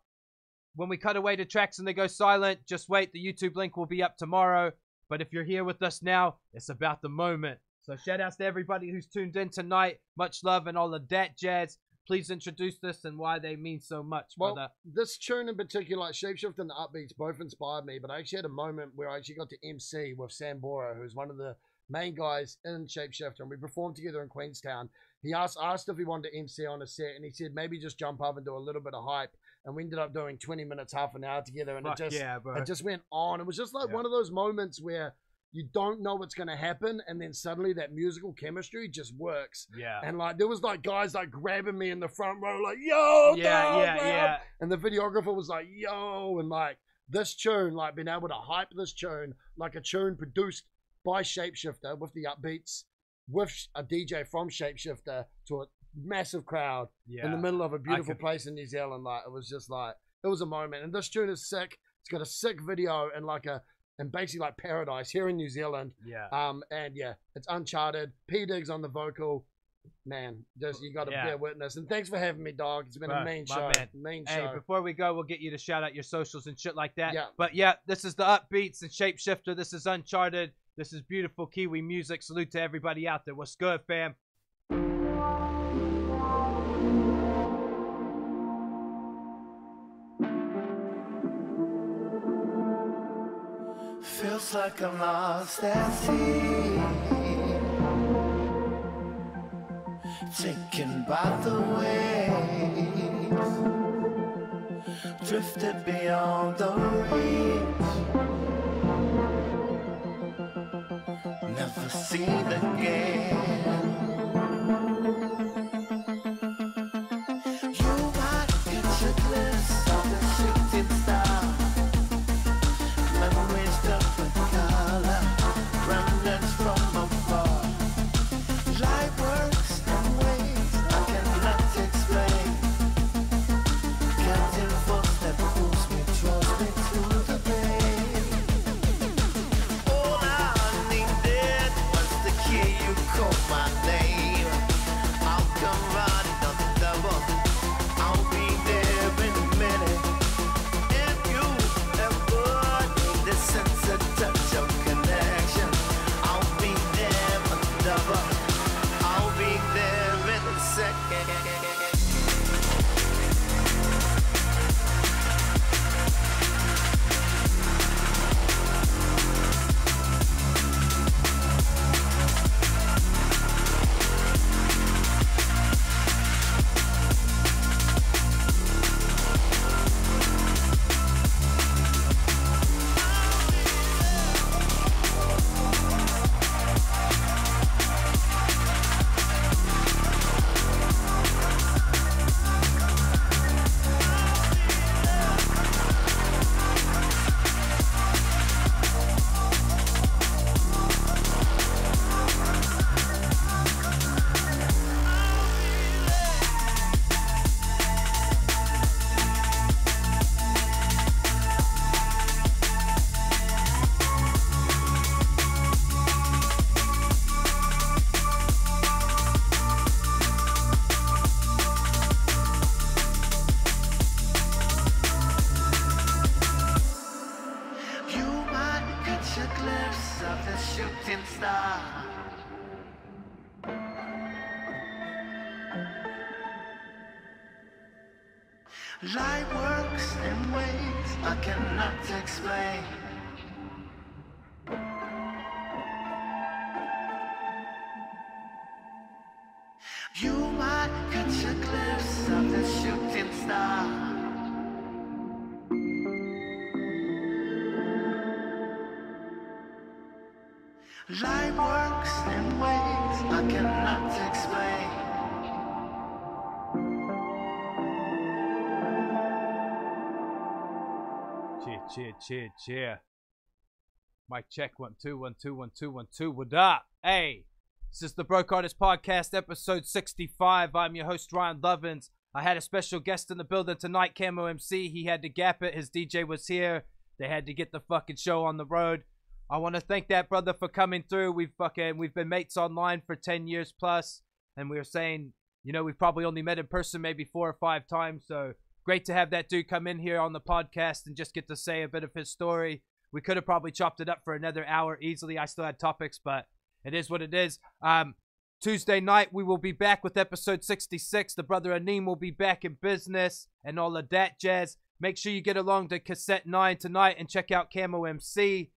When we cut away to tracks and they go silent, just wait. The YouTube link will be up tomorrow. But if you're here with us now, it's about the moment. So shout outs to everybody who's tuned in tonight. Much love and all of that jazz. Please introduce this and why they mean so much, Well, brother. this tune in particular, like Shapeshift and the Upbeats, both inspired me. But I actually had a moment where I actually got to MC with Sam Bora, who's one of the main guys in Shapeshift, and we performed together in Queenstown. He asked if he wanted to MC on a set, and he said maybe just jump up and do a little bit of hype. And we ended up doing 20 minutes, half an hour together, and Fuck yeah, bro. it just went on. It was just like one of those moments where you don't know what's going to happen, and then suddenly that musical chemistry just works. Yeah. And like there was like guys like grabbing me in the front row, like yo, Yeah, dog, yeah, man. yeah. And the videographer was like, yo, and like this tune, like being able to hype this tune, like a tune produced by Shapeshifter with the Upbeats, with a DJ from Shapeshifter to a massive crowd Yeah. in the middle of a beautiful could- place in New Zealand. Like it was just like, it was a moment. And this tune is sick. It's got a sick video and like and basically like paradise here in New Zealand. Yeah. And yeah, it's Uncharted. P Diggs on the vocal. Man, just you got to Yeah. bear witness. And thanks for having me, dog. It's been Bro, a mean my show. man. Mean Hey, show. before we go, we'll get you to shout out your socials and shit like that. Yeah. But yeah, this is the Upbeats and Shapeshifter. This is Uncharted. This is beautiful Kiwi music. Salute to everybody out there. What's good, fam? Feels like I'm lost at sea, taken by the waves, drifted beyond the reach, never seen again. You might catch a glimpse of the shifting star. Memories different color, remnants from afar. Light works in ways I cannot explain. Captain footstep pulls me, draws me to the pain. catch a glimpse of the shooting star. Light works in ways I cannot explain. You might catch a glimpse of the shooting star. Light works in ways I cannot explain. Cheer. Mic check, 1 2 1 2 1 2 1 2. What up? Hey, this is the Broke Artist Podcast, episode 65. I'm your host, Ryan Lovins. I had a special guest in the building tonight, Camo MC. He had to gap it. His DJ was here. They had to get the fucking show on the road. I want to thank that brother for coming through. We've been mates online for 10 years plus, and we were saying, you know, we've probably only met in person maybe 4 or 5 times. So great to have that dude come in here on the podcast and just get to say a bit of his story. We could have probably chopped it up for another hour easily. I still had topics, but it is what it is. Tuesday night, we will be back with episode 66. The brother Aneem will be back in business and all of that jazz. Make sure you get along to Cassette 9 tonight and check out Camo MC.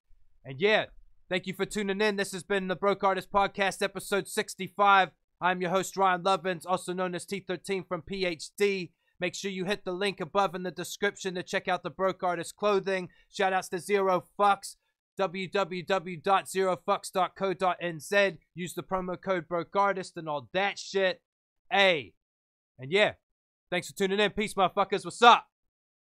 And yeah, thank you for tuning in. This has been the Broke Artist Podcast, episode 65. I'm your host, Ryan Lovins, also known as T13 from PhD. Make sure you hit the link above in the description to check out the Broke Artist clothing. Shoutouts to Zero Fucks, www.zerofucks.co.nz. Use the promo code Broke Artist and all that shit. Hey, and yeah, thanks for tuning in. Peace, motherfuckers. What's up?